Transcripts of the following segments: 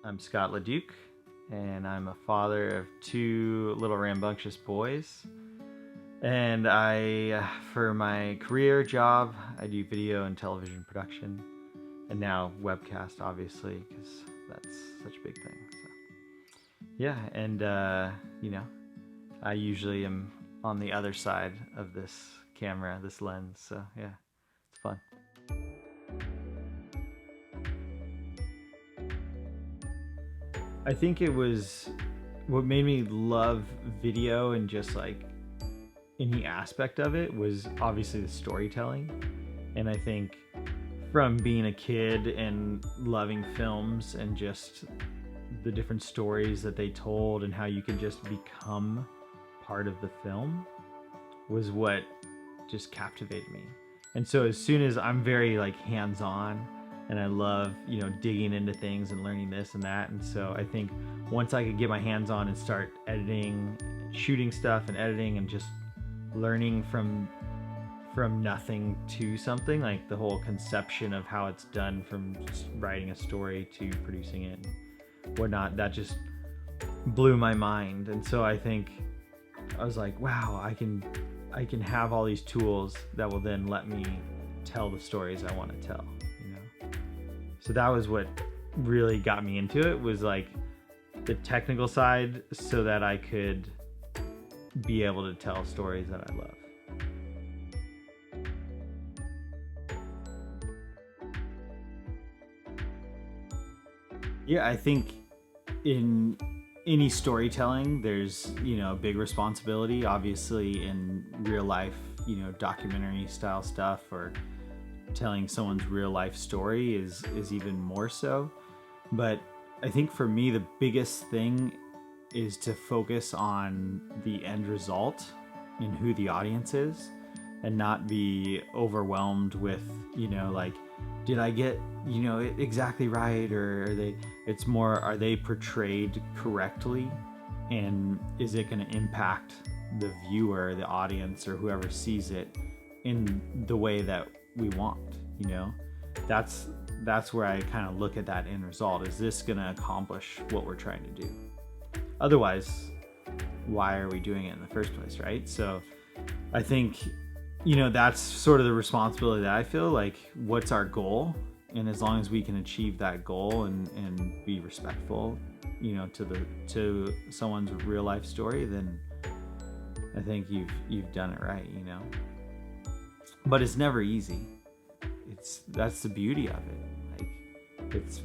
I'm Scott Leduc, and I'm a father of two little rambunctious boys. And for my career job, I do video and television production, and now webcast, obviously, because that's such a big thing. So, yeah, and I usually am on the other side of this camera, this lens. So yeah, it's fun. I think it was what made me love video and just like any aspect of it was obviously the storytelling. And I think from being a kid and loving films and just the different stories that they told and how you could just become part of the film was what just captivated me. And so as soon as I'm very like hands-on, and I love, digging into things and learning this and that. And so I think once I could get my hands on and start editing, shooting stuff and editing and just learning from nothing to something, like the whole conception of how it's done from writing a story to producing it and whatnot, that just blew my mind. And so I think I was like, wow, I can have all these tools that will then let me tell the stories I want to tell. So that was what really got me into it, was like the technical side, so that I could be able to tell stories that I love. Yeah, I think in any storytelling, there's, a big responsibility, obviously in real life, documentary style stuff or telling someone's real life story is even more so. But I think for me, the biggest thing is to focus on the end result and who the audience is, and not be overwhelmed with, like, did I get, it exactly right? Or are they portrayed correctly? And is it going to impact the viewer, the audience, or whoever sees it in the way that we want? That's where I kind of look at that end result. Is this going to accomplish what we're trying to do? Otherwise, why are we doing it in the first place, right? So I think, that's sort of the responsibility that I feel like. What's our goal? And as long as we can achieve that goal and be respectful, to someone's real life story, then I think you've done it right, But it's never easy. That's the beauty of it. Like it's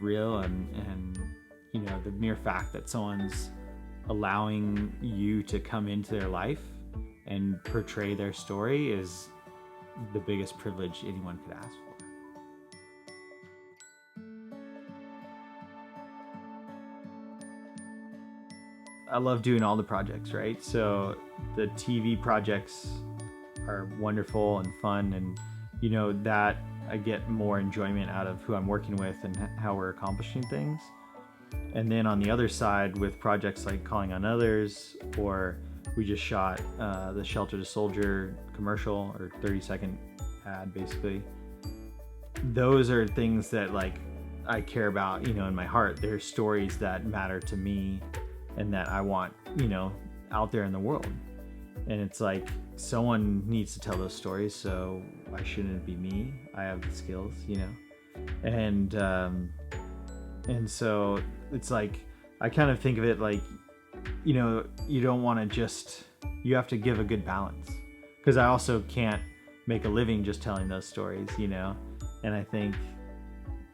real, and the mere fact that someone's allowing you to come into their life and portray their story is the biggest privilege anyone could ask for. I love doing all the projects, right? So the TV projects are wonderful and fun, and that I get more enjoyment out of who I'm working with and how we're accomplishing things. And then on the other side, with projects like Calling on Others, or we just shot the Shelter to Soldier commercial, or 30-second ad basically. Those are things that like I care about, in my heart. They're stories that matter to me and that I want, out there in the world. And it's like, someone needs to tell those stories, so why shouldn't it be me? I have the skills, and so it's like, I kind of think of it like, you don't want to just, you have to give a good balance, because I also can't make a living just telling those stories, and I think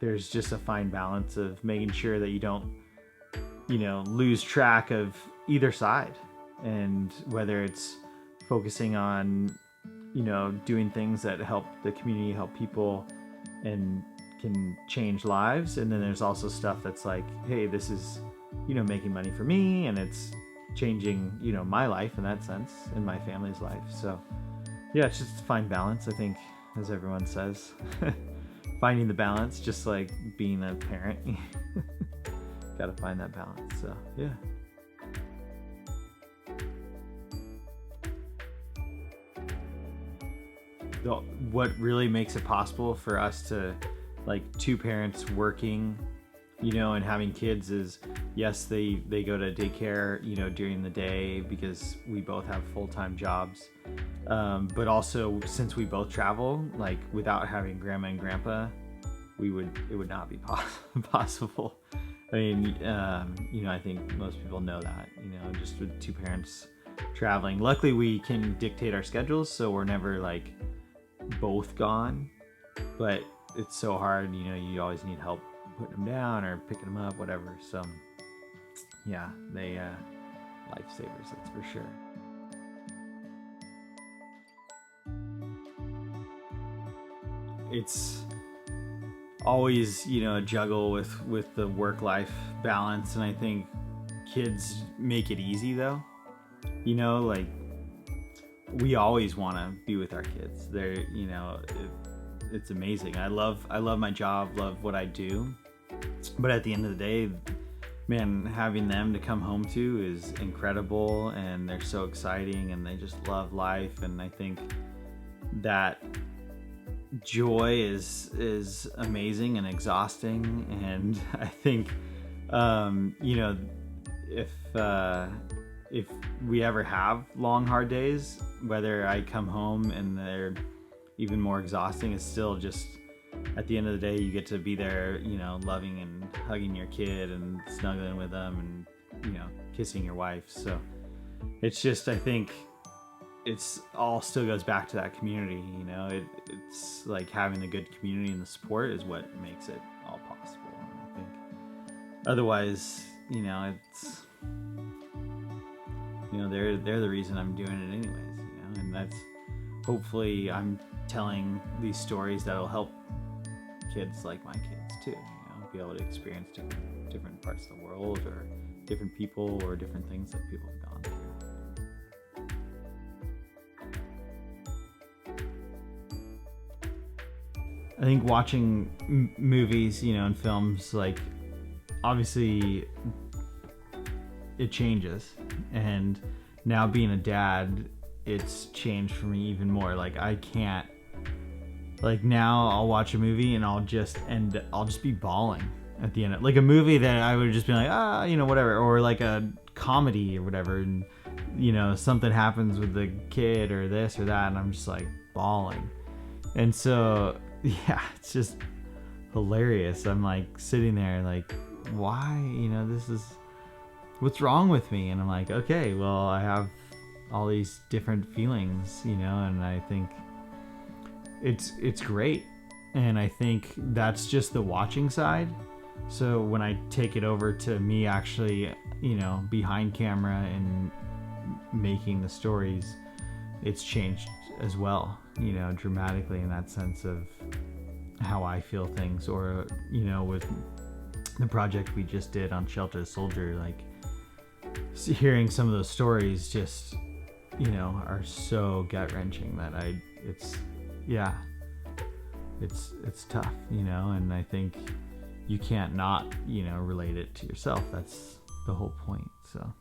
there's just a fine balance of making sure that you don't, lose track of either side, and whether it's focusing on, doing things that help the community, help people, and can change lives. And then there's also stuff that's like, hey, this is, making money for me, and it's changing, my life in that sense, and my family's life. So yeah, it's just a fine balance, I think, as everyone says. Finding the balance, just like being a parent. Gotta find that balance. So yeah. What really makes it possible for us to, like, two parents working you know, and having kids is, yes, they go to daycare, you know, during the day because we both have full-time jobs. But also, since we both travel, like without having grandma and grandpa, it would not be possible. I mean, you know, I think most people know that, you know, just with two parents traveling. Luckily, we can dictate our schedules, so we're never like both gone. But it's so hard, you know, you always need help putting them down or picking them up, whatever. So, yeah, they lifesavers, that's for sure. It's always, you know, a juggle with the work-life balance, and I think kids make it easy though. You know, like we always want to be with our kids. They're, you know, it's amazing. I love my job, love what I do, but at the end of the day, man, having them to come home to is incredible, and they're so exciting, and they just love life, and I think that joy is amazing and exhausting. And I think you know, if we ever have long hard days, whether I come home and they're even more exhausting, it's still just, at the end of the day, you get to be there, you know, loving and hugging your kid and snuggling with them and, you know, kissing your wife. So it's just, I think it's all still goes back to that community, you know. It's like having the good community and the support is what makes it all possible. And I think otherwise, you know, it's, you know, they're the reason I'm doing it anyways, you know. And that's, hopefully I'm telling these stories that'll help kids like my kids too, you know, be able to experience different parts of the world, or different people, or different things that people have gone through. I think watching movies, you know, and films, like, obviously it changes, and now being a dad, it's changed for me even more. Like, I can't, like, now I'll watch a movie and I'll just be bawling at the end. Like a movie that I would just be like, you know, whatever, or like a comedy or whatever, and, you know, something happens with the kid or this or that, and I'm just like bawling. And so, yeah, it's just hilarious. I'm like sitting there like, why, you know, this is, what's wrong with me? And I'm like, okay, well, I have all these different feelings, you know, and I think it's great. And I think that's just the watching side. So when I take it over to me actually, you know, behind camera and making the stories, it's changed as well, you know, dramatically, in that sense of how I feel things. Or, you know, with the project we just did on Shelter Soldier, like hearing some of those stories just, you know, are so gut-wrenching that it's tough, you know. And I think you can't not, you know, relate it to yourself. That's the whole point. So